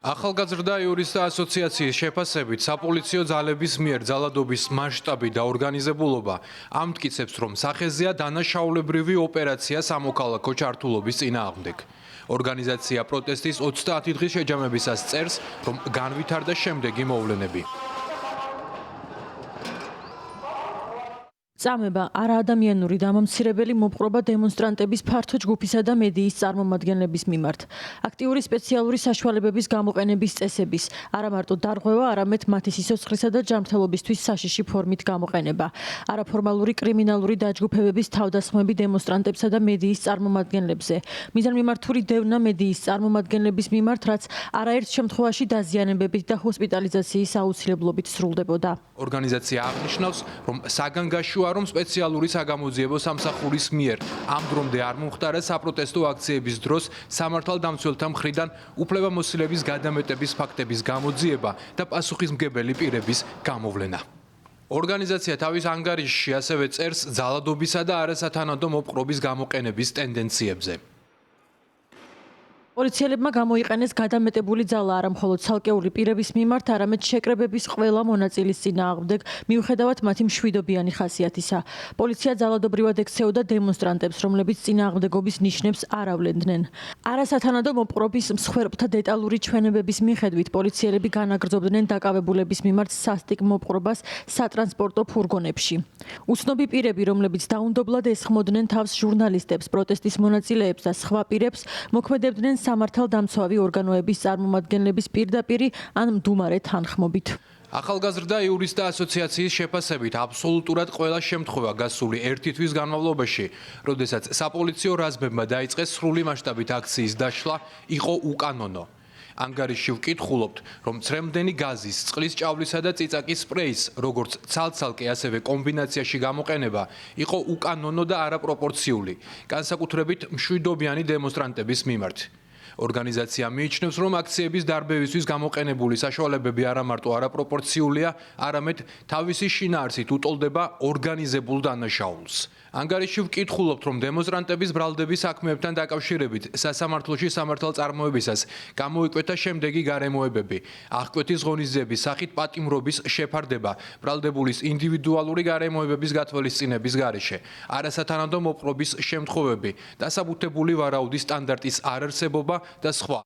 ახალგაზრდა იურისტთა ასოციაციის შეფასებით საპოლიციო ძალების მიერ ძალადობის მასშტაბი და ორგანიზებულობა ამტკიცებს, რომ სახეზეა დანაშაულებრივი ოპერაცია სამოქალაქო ჩართულობის წინააღმდეგ. ორგანიზაცია პროტესტის 30 დღის შეჯამებისას წერს, რომ განვითარდა შემდეგი მოვლენები. წამება არაადამიანური დამამცირებელი მოპყრობა დემონსტრანტების ფართო ჯგუფისა და მედიის წარმომადგენლების მიმართ. აქტიური სპეციალური საშუალებების გამოყენების წესების, არა მარტო დარღვევა, არამედ მათი სიცოცხლისა და ჯანმრთელობისთვის საშიში ფორმით გამოყენება. არაფორმალური კრიმინალური დაჯგუფებების თავდასხმები დემონსტრანტებსა და მედიის წარმომადგენლებზე. მიზანმიმართული დევნა მედიის წარმომადგენლების მიმართ, რაც არაერთ შემთხვევაში დაზიანებებით და ჰოსპიტალიზაციის აუცილებლობით სრულდებოდა. ორგანიზაცია აღნიშნავს, რომ საგანგაშოა, რომ სპეციალური საგამოძიებო სამსახურის მიერ ამ დრომდე არ მომხდარა საპროტესტო აქციების დროს სამართალდამცველთა მხრიდან უფლებამოსილების გადამეტების ფაქტების გამოძიება და პასუხისმგებელი პირების გამოვლენა. ორგანიზაცია თავის ანგარიშში ასევე წერს ძალადობისა და არასათანადო მოპყრობის გამოყენების ტენდენციებზე. პოლიციელებმა გამოიყენეს გადამეტებული ძალა არა მხოლოდ ცალკეული პირების მიმართ, არამედ შეკრებების ყველა მონაწილის წინააღმდეგ, მიუხედავად მათი მშვიდობიანი ხასიათისა. პოლიცია ძალადობრივად ექცეოდა დემონსტრანტებს, რომლებიც წინააღმდეგობის ნიშნებს არ ავლენდნენ. არასათანადო მოპყრობის მსხვერპლთა დეტალური ჩვენებების მიხედვით, პოლიციელები განაგრძობდნენ დაკავებულების მიმართ სასტიკ მოპყრობას სატრანსპორტო ფურგონებში. უცნობი პირები, რომლებიც დაუნდობლად ესხმოდნენ თავს ჟურნალისტებს, პროტესტის მონაწილეებს და სხვა პირებს, მოქმედებდნენ სამართალდამცავი ორგანოების წარმომადგენლების პირდაპირი ან მდუმარე თანხმობით. ახალგაზრდა იურისტთა ასოციაციის შეფასებით აბსოლუტურად ყველა შემთხვევა გასული ერთი თვის განმავლობაში, როდესაც საპოლიციო რაზმებმა დაიწყეს სრული მასშტაბით აქციის დაშლა, იყო უკანონო. ანგარიშში ვკითხულობთ, რომ ცრემლდენი გაზის, წყლის ჭავლისა და წიწაკის სპრეის, როგორც ცალ-ცალკე, ასევე კომბინაციაში გამოყენება, იყო უკანონო და არაპროპორციული, განსაკუთრებით მშვიდობიანი დემონსტრანტების მიმართ. ორგანიზაცია მიიჩნევს, რომ აქციების დარბევისთვის გამოყენებული საშუალებები არა მარტო არაპროპორციულია, არამედ თავისი შინაარსით უტოლდება ორგანიზებულ დანაშაულს. ანგარიშში ვკითხულობთ, რომ დემონსტრანტების ბრალდების საქმეებთან დაკავშირებით სასამართლოში სამართალწარმოებისას გამოიკვეთა შემდეგი გარემოებები: აღკვეთის ღონისძიების სახით პატიმრობის შეფარდება, ბრალდებულის ინდივიდუალური გარემოებების გათვალისწინების გარეშე, არასათანადო მოპყრობის შემთხვევები, დასაბუთებული ვარაუდის სტანდარტის არარსებობა და სხვა.